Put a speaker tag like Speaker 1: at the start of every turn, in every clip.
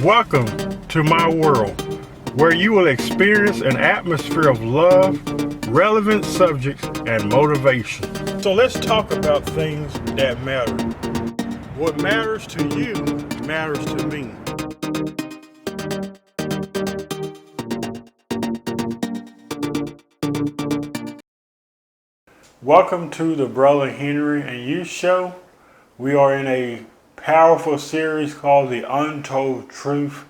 Speaker 1: Welcome to my world, where you will experience an atmosphere of love, relevant subjects, and motivation. So let's talk about things that matter. What matters to you matters to me. Welcome to the Brother Henry and You Show. We are in a powerful series called The Untold Truth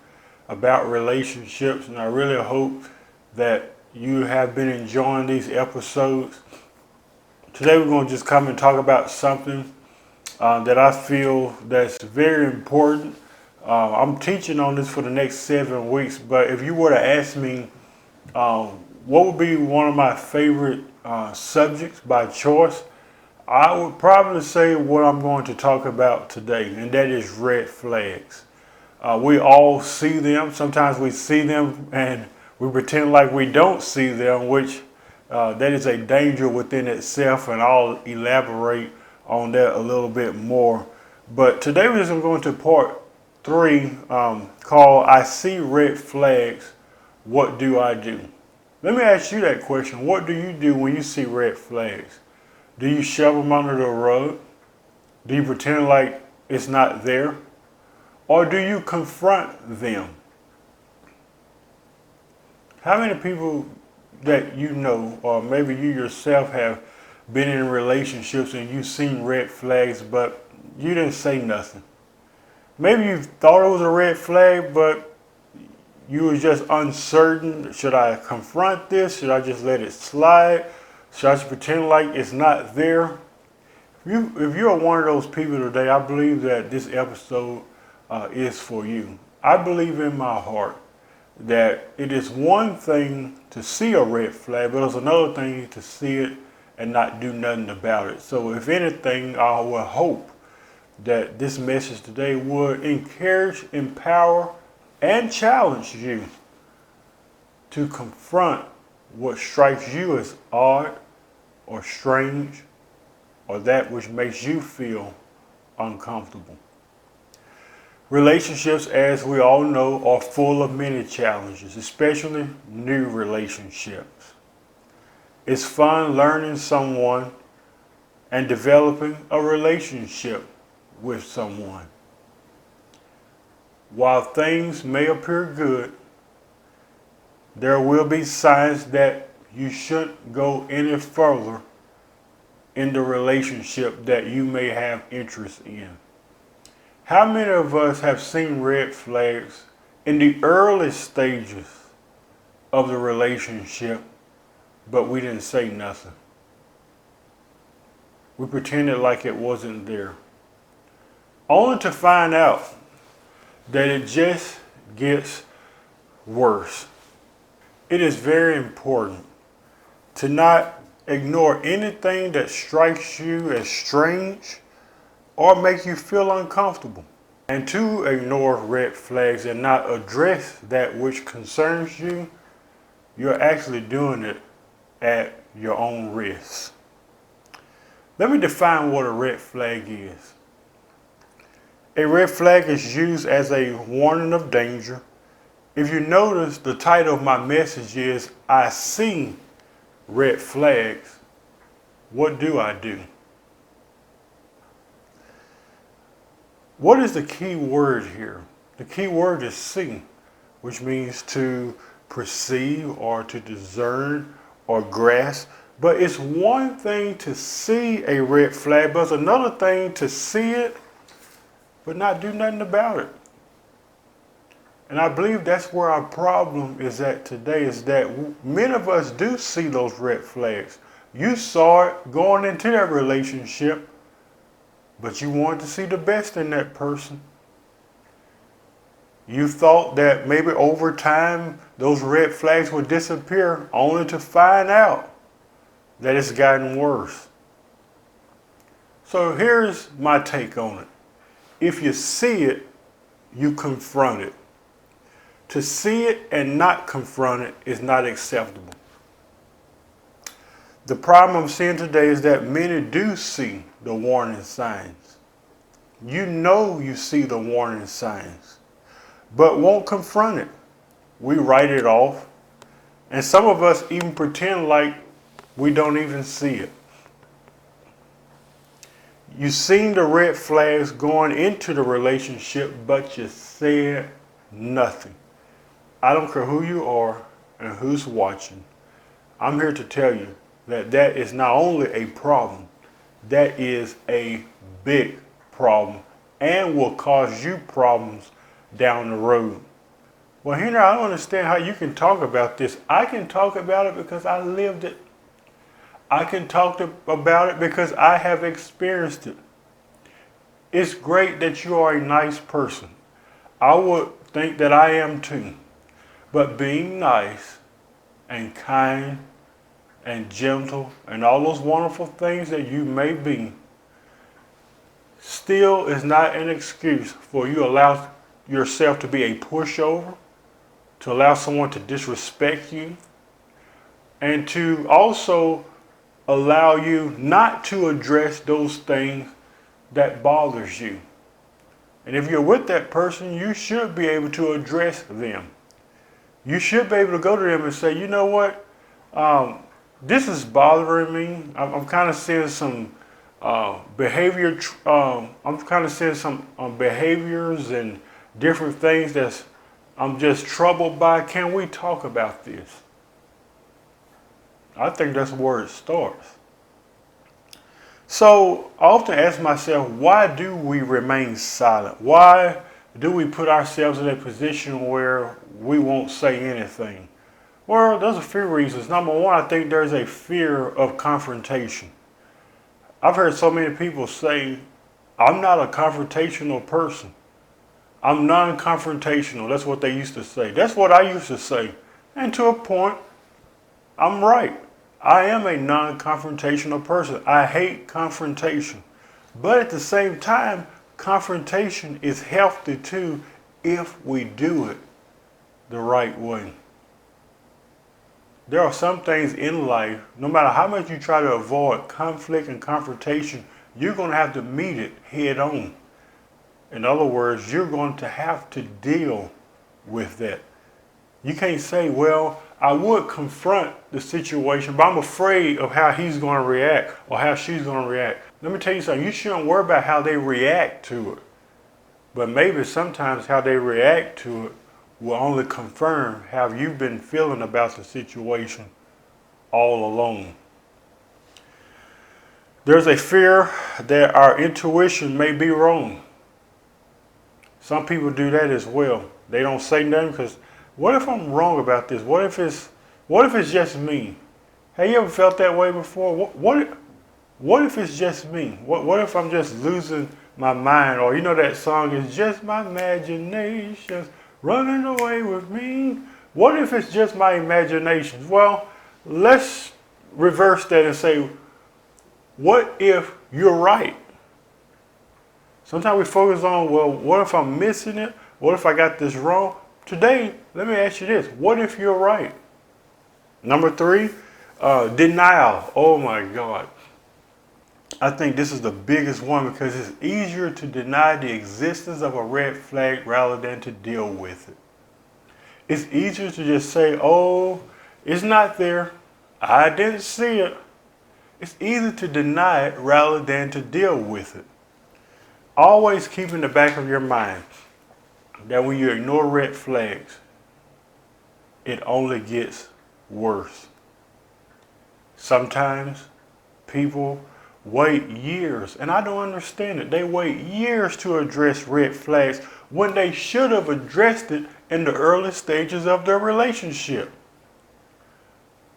Speaker 1: about relationships, and I really hope that you have been enjoying these episodes. Today we're going to just come and talk about something that I feel that's very important. I'm teaching on this for the next 7 weeks, but if you were to ask me what would be one of my favorite subjects by choice, I would probably say what I'm going to talk about today, and that is red flags. We all see them. Sometimes we see them and we pretend like we don't see them, which that is a danger within itself, and I'll elaborate on that a little bit more. But today we're just going to part 3 called I See Red Flags, What Do I Do? Let me ask you that question. What do you do when you see red flags? Do you shove them under the rug? Do you pretend like it's not there? Or do you confront them? How many people that you know, or maybe you yourself, have been in relationships and you've seen red flags, but you didn't say nothing? Maybe you thought it was a red flag, but you were just uncertain. Should I confront this? Should I just let it slide? Should I just pretend like it's not there? If you're one of those people today, I believe that this episode is for you. I believe in my heart that it is one thing to see a red flag, but it's another thing to see it and not do nothing about it. So if anything, I will hope that this message today would encourage, empower, and challenge you to confront what strikes you as odd or strange, or that which makes you feel uncomfortable. Relationships, as we all know, are full of many challenges, especially new relationships. It's fun learning someone and developing a relationship with someone. While things may appear good, there will be signs that you shouldn't go any further in the relationship that you may have interest in. How many of us have seen red flags in the early stages of the relationship, but we didn't say nothing? We pretended like it wasn't there, only to find out that it just gets worse. It is very important to not ignore anything that strikes you as strange or make you feel uncomfortable. And to ignore red flags and not address that which concerns you, you're actually doing it at your own risk. Let me define what a red flag is. A red flag is used as a warning of danger. If you notice, the title of my message is I See Red Flags, What Do I Do? What is the key word here? The key word is see, which means to perceive or to discern or grasp. But it's one thing to see a red flag, but it's another thing to see it but not do nothing about it. And I believe that's where our problem is at today, is that many of us do see those red flags. You saw it going into that relationship, but you wanted to see the best in that person. You thought that maybe over time those red flags would disappear, only to find out that it's gotten worse. So here's my take on it. If you see it, you confront it. To see it and not confront it is not acceptable. The problem I'm seeing today is that many do see the warning signs. You know you see the warning signs, but won't confront it. We write it off. And some of us even pretend like we don't even see it. You seen the red flags going into the relationship, but you said nothing. I don't care who you are and who's watching. I'm here to tell you that that is not only a problem, that is a big problem and will cause you problems down the road. Well, Henry, I don't understand how you can talk about this. I can talk about it because I lived it. I can talk about it because I have experienced it. It's great that you are a nice person. I would think that I am too. But being nice and kind and gentle and all those wonderful things that you may be still is not an excuse for you to allow yourself to be a pushover, to allow someone to disrespect you, and to also allow you not to address those things that bothers you. And if you're with that person, you should be able to address them. You should be able to go to them and say, you know what, this is bothering me. I'm kind of seeing some behavior. I'm kind of seeing some behaviors and different things that I'm just troubled by. Can we talk about this? I think that's where it starts. So I often ask myself, why do we remain silent? Why do we put ourselves in a position where we won't say anything? Well, there's a few reasons. Number one, I think there's a fear of confrontation. I've heard so many people say, I'm not a confrontational person. I'm non-confrontational. That's what they used to say. That's what I used to say. And to a point, I'm right. I am a non-confrontational person. I hate confrontation. But at the same time, confrontation is healthy too if we do it the right way. There are some things in life, no matter how much you try to avoid conflict and confrontation, you're going to have to meet it head on. In other words, you're going to have to deal with that. You can't say, well, I would confront the situation, but I'm afraid of how he's going to react or how she's going to react. Let me tell you something. You shouldn't worry about how they react to it. But maybe sometimes how they react to it will only confirm how you've been feeling about the situation all along. There's a fear that our intuition may be wrong. Some people do that as well. They don't say nothing because what if I'm wrong about this? What if it's just me? Have you ever felt that way before? What if it's just me? What if I'm just losing my mind? Or you know that song, It's Just My Imagination Running Away With Me? What if it's just my imagination? Well, let's reverse that and say, what if you're right? Sometimes we focus on, well, what if I'm missing it? What if I got this wrong? Today, let me ask you this. What if you're right? Number 3, denial. Oh my God. I think this is the biggest one because it's easier to deny the existence of a red flag rather than to deal with it. It's easier to just say, oh, it's not there. I didn't see it. It's easier to deny it rather than to deal with it. Always keep in the back of your mind that when you ignore red flags, it only gets worse. Sometimes people wait years, and I don't understand it. They wait years to address red flags when they should have addressed it in the early stages of their relationship.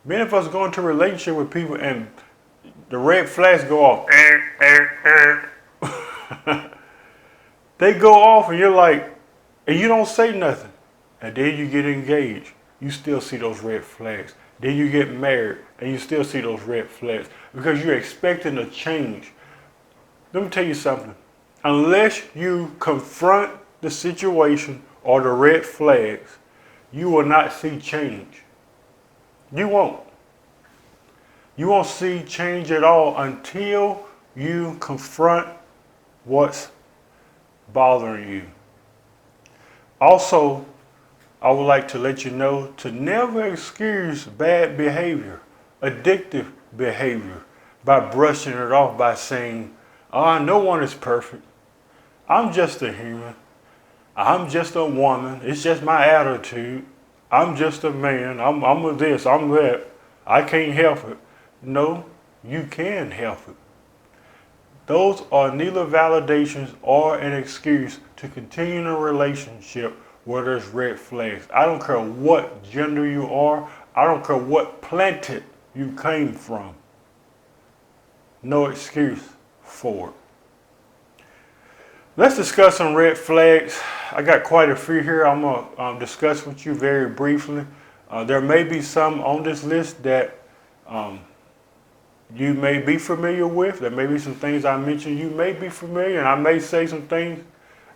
Speaker 1: Many of us go into a relationship with people and the red flags go off. They go off and you're like, and you don't say nothing. And then you get engaged. You still see those red flags. Then you get married and you still see those red flags because you're expecting a change. Let me tell you something. Unless you confront the situation or the red flags, you will not see change. You won't. You won't see change at all until you confront what's bothering you. Also, I would like to let you know to never excuse bad behavior, addictive behavior, by brushing it off by saying, "Ah, no one is perfect. I'm just a human. I'm just a woman. It's just my attitude. I'm just a man. I'm with this. I'm that. I can't help it." No, you can help it. Those are neither validations or an excuse to continue in a relationship where there's red flags. I don't care what gender you are. I don't care what planet you came from. No excuse for it. Let's discuss some red flags. I got quite a few here I'm going to discuss with you very briefly. There may be some on this list that you may be familiar with. There may be some things I mentioned you may be familiar, and I may say some things,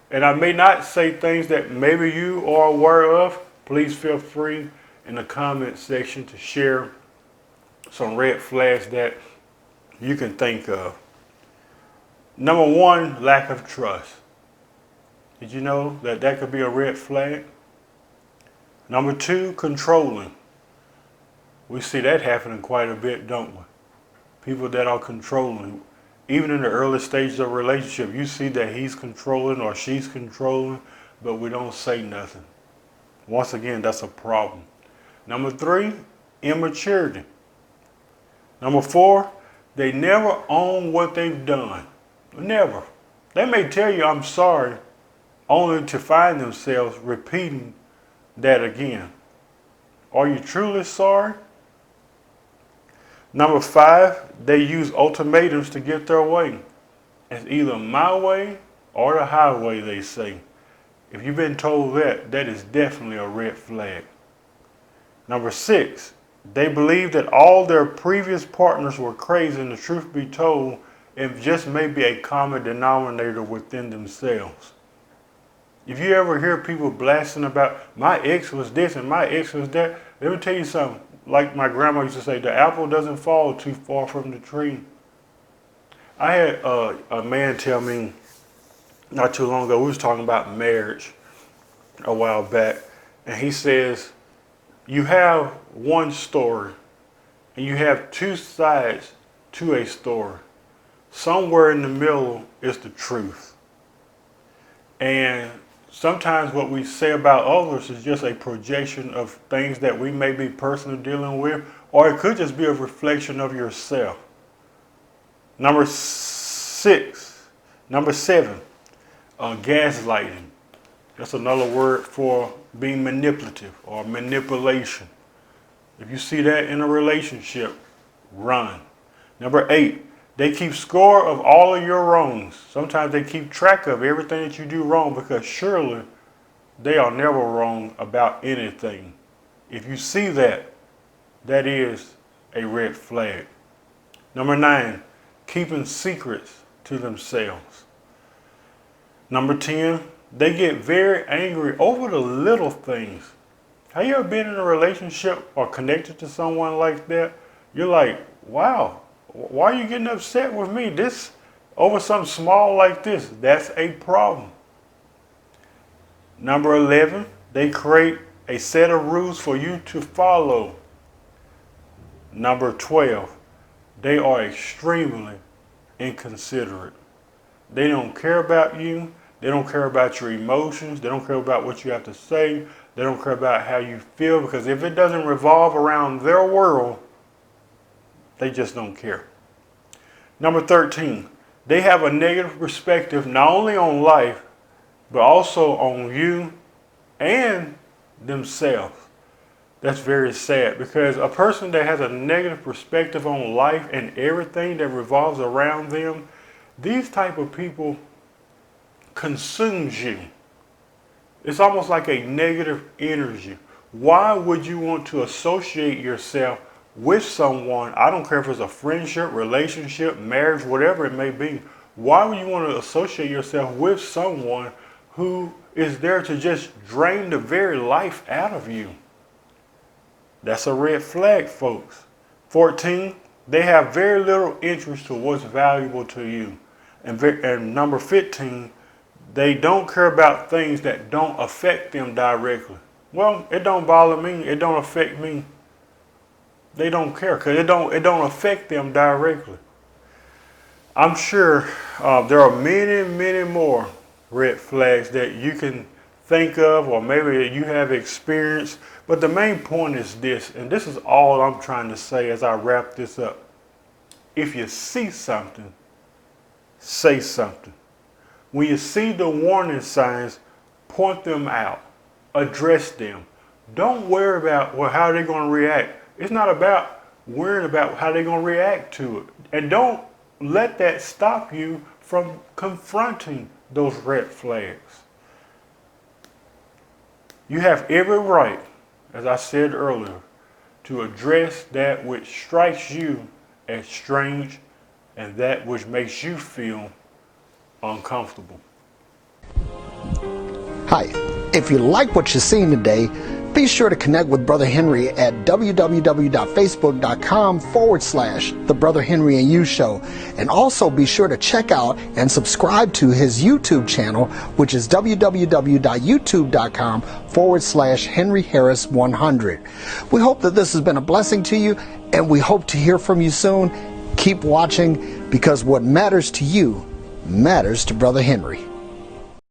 Speaker 1: and I may not say things that maybe you are aware of. Please feel free in the comment section to share some red flags that you can think of. Number one, lack of trust. Did you know that that could be a red flag? Number two, controlling. We see that happening quite a bit, don't we? People that are controlling. Even in the early stages of a relationship, you see that he's controlling or she's controlling, but we don't say nothing. Once again, that's a problem. Number three, immaturity. Number four, they never own what they've done. Never. They may tell you, "I'm sorry," only to find themselves repeating that again. Are you truly sorry? Number five, they use ultimatums to get their way. It's either my way or the highway, they say. If you've been told that, that is definitely a red flag. Number six, they believe that all their previous partners were crazy, and the truth be told, it just may be a common denominator within themselves. If you ever hear people blasting about, "My ex was this and my ex was that," let me tell you something. Like my grandma used to say, the apple doesn't fall too far from the tree. I had a man tell me not too long ago, we was talking about marriage a while back, and he says, you have one story and you have two sides to a story. Somewhere in the middle is the truth. And sometimes what we say about others is just a projection of things that we may be personally dealing with, or it could just be a reflection of yourself. Number seven, gaslighting. That's another word for being manipulative or manipulation. If you see that in a relationship, run. Number eight, they keep score of all of your wrongs. Sometimes they keep track of everything that you do wrong, because surely they are never wrong about anything. If you see that, that is a red flag. Number nine, keeping secrets to themselves. Number 10, they get very angry over the little things. Have you ever been in a relationship or connected to someone like that? You're like, wow, why are you getting upset with me? This over something small like this. That's a problem. Number 11, they create a set of rules for you to follow. Number 12, they are extremely inconsiderate. They don't care about you. They don't care about your emotions. They don't care about what you have to say. They don't care about how you feel, because if it doesn't revolve around their world, they just don't care. Number 13, they have a negative perspective not only on life, but also on you and themselves. That's very sad, because a person that has a negative perspective on life and everything that revolves around them, these type of people consumes you. It's almost like a negative energy. Why would you want to associate yourself with someone? I don't care if it's a friendship, relationship, marriage, whatever it may be. Why would you want to associate yourself with someone who is there to just drain the very life out of you? That's a red flag, folks. 14, they have very little interest to what's valuable to you. And number 15, They don't care about things that don't affect them directly. Well, it don't bother me. It don't affect me. They don't care because it don't affect them directly. I'm sure there are many more red flags that you can think of, or maybe you have experienced. But the main point is this, and this is all I'm trying to say as I wrap this up. If you see something, say something. When you see the warning signs, point them out. Address them. Don't worry about how they're going to react. It's not about worrying about how they're going to react to it. And don't let that stop you from confronting those red flags. You have every right, as I said earlier, to address that which strikes you as strange and that which makes you feel uncomfortable.
Speaker 2: Hi, if you like what you're seeing today, be sure to connect with Brother Henry at www.facebook.com/The Brother Henry and You Show. And also be sure to check out and subscribe to his YouTube channel, which is www.youtube.com/Henry Harris 100. We hope that this has been a blessing to you, and we hope to hear from you soon. Keep watching, because what matters to you matters to Brother Henry.